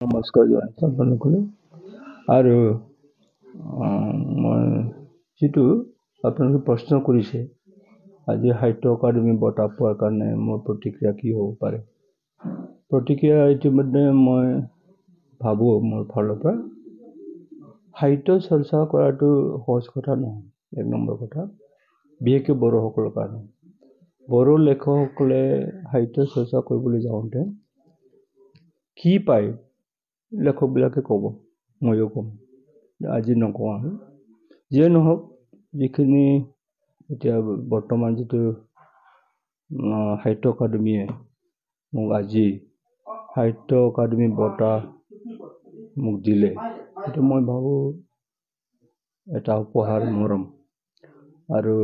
নমস্কাৰ জনাইছোঁ আপোনালোকলৈ। আৰু মই যিটো আপোনালোকে প্ৰশ্ন কৰিছে, আজি সাহিত্য একাডেমী বঁটা পোৱাৰ কাৰণে মোৰ প্ৰতিক্ৰিয়া কি হ'ব পাৰে। প্ৰতিক্ৰিয়া ইতিমধ্যে মই ভাবোঁ মোৰ ফালৰ পৰা সাহিত্য চৰ্চা কৰাটো সহজ কথা নহয়। এক নম্বৰ কথা, বিশেষকৈ বড়োসকলৰ কাৰণে। বড়ো লেখকসকলে সাহিত্য চৰ্চা কৰিবলৈ যাওঁতে কি পায় লেখকবিলাকে ক'ব, ময়ো ক'ম, আজি নকওঁ। আৰু যিয়ে নহওক, যিখিনি এতিয়া বৰ্তমান যিটো সাহিত্য একাডেমীয়ে মোক আজি সাহিত্য একাডেমী বঁটা মোক দিলে, সেইটো মই ভাবোঁ এটা উপহাৰ, মৰম আৰু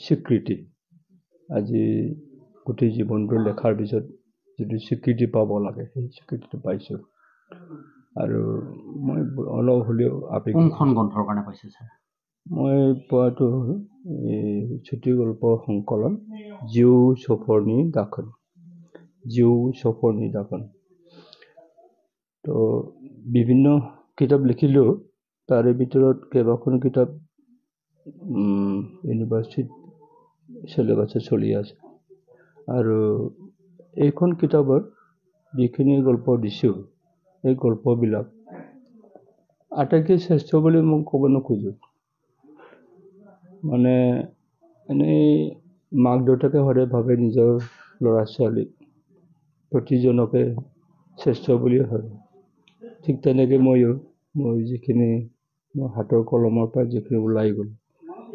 স্বীকৃতি। আজি গোটেই জীৱনটো লেখাৰ পিছত যিটো স্বীকৃতি পাব লাগে, সেই স্বীকৃতিটো পাইছোঁ। আৰু মই অলপ হ'লেও কোনখন গ্ৰন্থৰ কাৰণে পাইছে ছাৰ? মই পোৱাটো চুটি গল্প সংকলন জিউ চফৰনি দাখন। জিউ চফৰনি দাখন। তো বিভিন্ন কিতাপ লিখিলেও তাৰে ভিতৰত কেইবাখনো কিতাপ ইউনিভাৰ্চিটিত চিলেবাছত চলি আছে। আৰু এইখন কিতাপত যিখিনি গল্প দিছোঁ, এই গল্পবিলাক আটাইতকৈ শ্ৰেষ্ঠ বুলি মই ক'ব নোখোজোঁ। মানে এনেই মাক দেউতাকে সদায় ভাবে নিজৰ ল'ৰা ছোৱালীক প্ৰতিজনকে শ্ৰেষ্ঠ বুলিয়ে ভাবে। ঠিক তেনেকৈ ময়ো মোৰ যিখিনি মোৰ হাতৰ কলমৰ পৰা যিখিনি ওলাই গ'ল,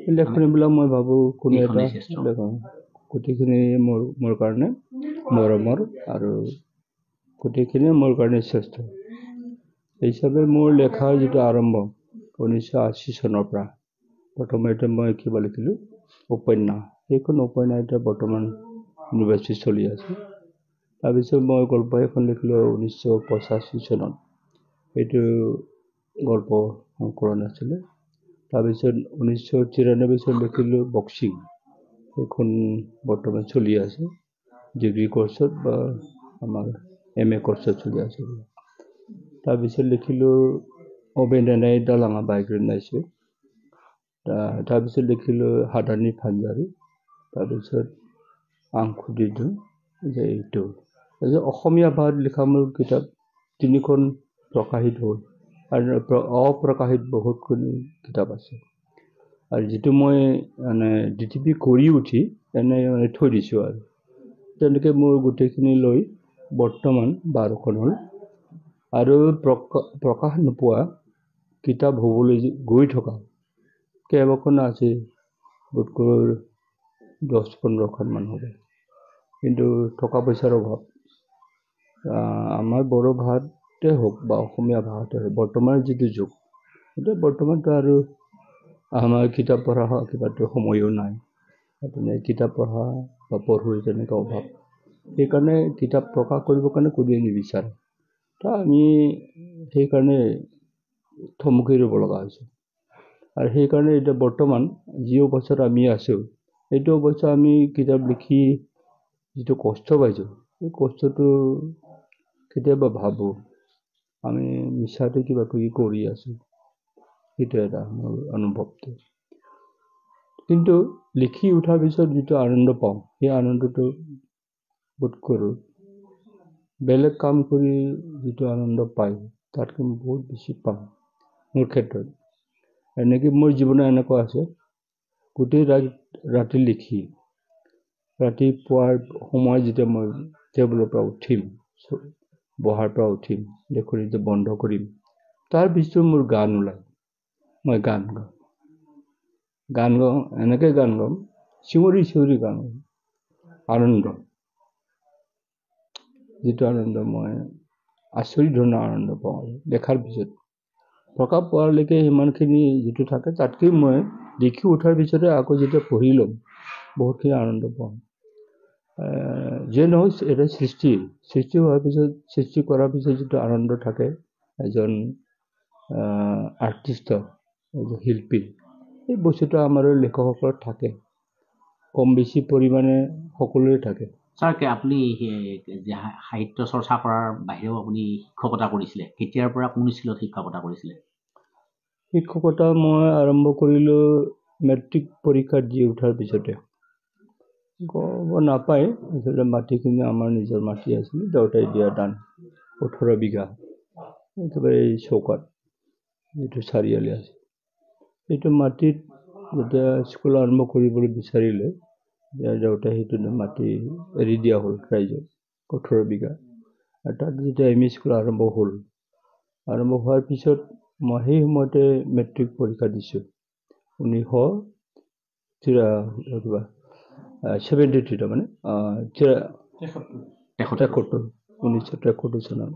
এই লেখনিবিলাক মই ভাবোঁ কোনো এটা লেখন গোটেইখিনি মোৰ কাৰণে মৰমৰ আৰু গোটেইখিনি মোৰ কাৰণে শ্ৰেষ্ঠ। এই হিচাপে মোৰ লেখাৰ যিটো আৰম্ভ 1980 চনৰ পৰা প্ৰথমতে মই কিবা লিখিলোঁ উপন্যাস। সেইখন উপন্যাস এতিয়া বৰ্তমান ইউনিভাৰ্চিটি চলি আছে। তাৰপিছত মই গল্প এখন লিখিলোঁ 1985 চনত। এইটো গল্প সংকলন আছিলে। তাৰপিছত 1993 চনত লিখিলোঁ বক্সিং। সেইখন বৰ্তমান চলি আছে ডিগ্ৰী কৰ্চত বা আমাৰ MA কৰ্চত চলি আছে। তাৰপিছত লিখিলোঁ অবেদানাই দালাঙা বাইগ্ৰেন নাইছে। তাৰপিছত লিখিলোঁ হাদানী ফানজাৰী। তাৰপিছত আংখুদিটো যে এইটো অসমীয়া ভাষাত লিখা মোৰ কিতাপ 3খন প্ৰকাশিত হ'ল আৰু অপ্ৰকাশিত বহুতখিনি কিতাপ আছে। আৰু যিটো মই মানে DTP কৰি উঠি এনেই মানে থৈ দিছোঁ। আৰু তেনেকৈ মোৰ গোটেইখিনি লৈ বৰ্তমান 12খন হ'ল। আৰু প্ৰকাশ নোপোৱা কিতাপ হ'বলৈ গৈ থকা কেইবাখন আছে, বোধকৰি 10-15খন হ'ব। কিন্তু টকা পইচাৰ অভাৱ। আমাৰ বড়ো ভাষাতে হওক বা অসমীয়া ভাষাতে হওক, বৰ্তমান যিটো যুগ, এতিয়া বৰ্তমানতো আৰু আমাৰ কিতাপ পঢ়া কিবাটো সময়ো নাই। তেনে কিতাপ পঢ়া বা পঢ়ুৱৈ তেনেকৈ অভাৱ। সেইকাৰণে কিতাপ প্ৰকাশ কৰিবৰ কাৰণে কোনেও নিবিচাৰে। আমি সেইকাৰণে থমকি ৰ'ব লগা হৈছে। আৰু সেইকাৰণে এতিয়া বৰ্তমান যি অৱস্থাত আমি আছোঁ, সেইটো অৱস্থা আমি কিতাপ লিখি যিটো কষ্ট পাইছোঁ, সেই কষ্টটো কেতিয়াবা ভাবোঁ আমি মিছাতে কিবা কিবি কৰি আছোঁ। সেইটো এটা মোৰ অনুভৱটো। কিন্তু লিখি উঠাৰ পিছত যিটো আনন্দ পাওঁ, সেই আনন্দটো বোধ কৰোঁ বেলেগ কাম কৰি যিটো আনন্দ পায় তাতকৈ বহুত বেছি পাওঁ মোৰ ক্ষেত্ৰত। এনেকৈ মোৰ জীৱনত এনেকুৱা আছে, গোটেই ৰাতি লিখি ৰাতিপুৱাৰ সময়ত যেতিয়া মই টেবুলৰ পৰা উঠিম, বহাৰ পৰা উঠিম, লেখনিটো বন্ধ কৰিম, তাৰ পিছতো মোৰ গান ওলায়। মই গান গাওঁ, এনেকৈ গান গাম, চিঞৰি চিঞৰি গান গাম। আনন্দ, যিটো আনন্দ মই আচৰিত ধৰণৰ আনন্দ পাওঁ লেখাৰ পিছত। প্ৰকাশ পোৱালৈকে সিমানখিনি যিটো থাকে, তাতকৈ মই লিখি উঠাৰ পিছতে আকৌ যেতিয়া পঢ়ি ল'ম, বহুতখিনি আনন্দ পাওঁ। যিয়ে নহয়, এটা সৃষ্টি হোৱাৰ পিছত, সৃষ্টি কৰাৰ পিছত যিটো আনন্দ থাকে এজন আৰ্টিষ্টৰ, এজন শিল্পীৰ, এই বস্তুটো আমাৰ লেখকসকলৰ থাকে, কম বেছি পৰিমাণে সকলোৰে থাকে। ছাৰ আপুনি যে সাহিত্য চৰ্চা কৰাৰ বাহিৰেও আপুনি শিক্ষকতা কৰিছিলে, কেতিয়াৰ পৰা কোন স্কুলত শিক্ষকতা কৰিছিলে? শিক্ষকতা মই আৰম্ভ কৰিলোঁ মেট্ৰিক পৰীক্ষাত দি উঠাৰ পিছতে। ক'ব নাপায়, আচলতে মাটিখিনি আমাৰ নিজৰ মাটি আছিলে, দেউতাই দিয়া দান 18 বিঘা একেবাৰে এই চৌকাত যিটো চাৰিআলি আছে, সেইটো মাটিত যেতিয়া স্কুল আৰম্ভ কৰিবলৈ বিচাৰিলে, দেউতাই সেইটো মাটি এৰি দিয়া হ'ল ৰাইজক 18 বিঘা। আৰু তাত যেতিয়া এম ই স্কুল আৰম্ভ হ'ল, আৰম্ভ হোৱাৰ পিছত মই সেই সময়তে মেট্ৰিক পৰীক্ষা দিছোঁ 1973 তাৰমানে 1973 চনত।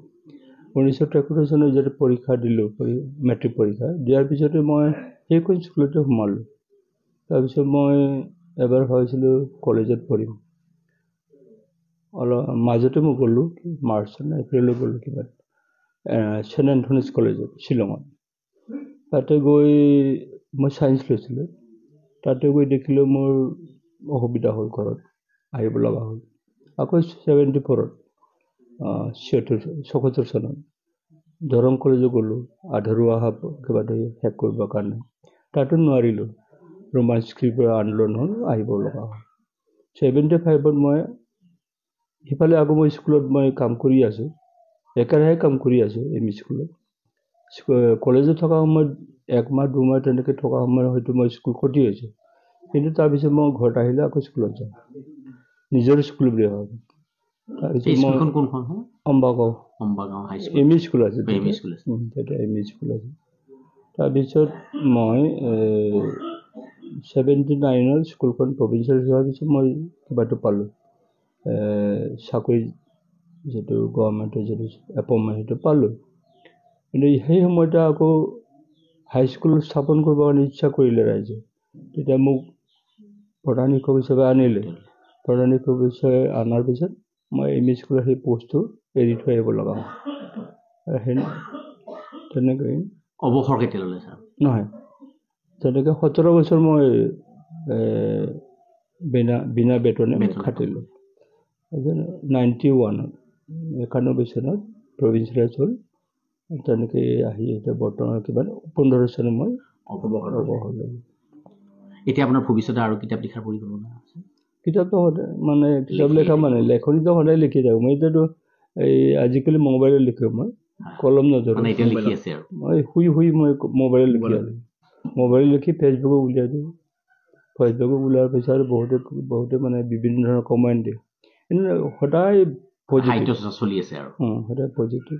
1973 চনত যেতিয়া পৰীক্ষা দিলোঁ, মেট্ৰিক পৰীক্ষা দিয়াৰ পিছতে মই সেইখন স্কুলতে সোমালোঁ। তাৰপিছত মই এবাৰ ভাবিছিলোঁ কলেজত পঢ়িম, অলপ মাজতে মই গ'লোঁ, মাৰ্চ নে এপ্ৰিলত গ'লোঁ কিবা ছেণ্ট এন্থনিজ কলেজত শ্বিলঙত। তাতে গৈ মই ছায়েন্স লৈছিলোঁ। তাতে গৈ দেখিলোঁ মোৰ অসুবিধা হ'ল, ঘৰত আহিব লগা হ'ল। আকৌ 74ত 76 চনত দৰং কলেজত গ'লোঁ, আধৰুৱা কিবা শেষ কৰিবৰ কাৰণে। তাতো নোৱাৰিলোঁ, ৰোমান স্ক্ৰিপ্টৰ আন্দোলন হ'ল, আহিব লগা হ'ল। 75ত মই সিফালে আকৌ মই স্কুলত মই কাম কৰি আছোঁ, একেৰাহে কাম কৰি আছোঁ এম ই স্কুলত। কলেজত থকা সময়ত 1 মাহ 2 মাহ তেনেকৈ থকা সময়ত হয়তো মই স্কুল ক্ষতি হৈছে, কিন্তু তাৰপিছত মই ঘৰত আহিলে আকৌ স্কুলত যাওঁ, নিজৰ স্কুল বুলি ভাবোঁ। তাৰপিছত মই অম্বাগাঁও এম ই স্কুল আছে, তেতিয়া এম ই স্কুল আছে। তাৰপিছত মই 79ৰ স্কুলখন প্ৰভিঞ্চিয়েল হোৱাৰ পিছত মই কিবাটো পালোঁ, চাকৰি যিটো গভৰ্ণমেণ্টৰ যিটো এপইণ্টমেণ্ট সেইটো পালোঁ। কিন্তু সেই সময়তে আকৌ হাইস্কুল স্থাপন কৰিবৰ কাৰণে ইচ্ছা কৰিলে ৰাইজে, তেতিয়া মোক প্ৰধান শিক্ষক হিচাপে আনিলে। প্ৰধান শিক্ষক হিচাপে অনাৰ পিছত মই এম ই স্কুলৰ সেই পষ্টটো এৰি থৈ আহিব লগা হ'ল। তেনেকৈ অৱসৰ কেতিয়া ল'লে ছাৰ? নহয়, তেনেকৈ 17 বছৰ মই বিনা বেতনে খাটিলোঁ। 91 চনত প্ৰভিঞ্চিয়েলাইজ হ'ল। তেনেকৈ আহি এতিয়া বৰ্তমান কিবা 15 চনত মই অৱসৰ ল'লোঁ। এতিয়া আপোনাৰ ভৱিষ্যতে আৰু কিতাপ লিখাৰ পৰিকল্পনা আছে? কিতাপটো সদায় মানে কিতাপ লিখা মানে লেখনিটো সদায় লিখি থাকোঁ। মই এতিয়াতো আজিকালি মোবাইলত লিখোঁ, মই কলম নধৰোঁ। মই শুই মই মোবাইলত লিখি আছোঁ। মোবাইলত লিখি ফেচবুকত উলিয়াই দিওঁ। ফেচবুকত ওলোৱাৰ পিছত বহুতে মানে বিভিন্ন ধৰণৰ কমেণ্ট দিয়ে, কিন্তু সদায় পজিটিভ চলি আছে আৰু সদায় পজিটিভ।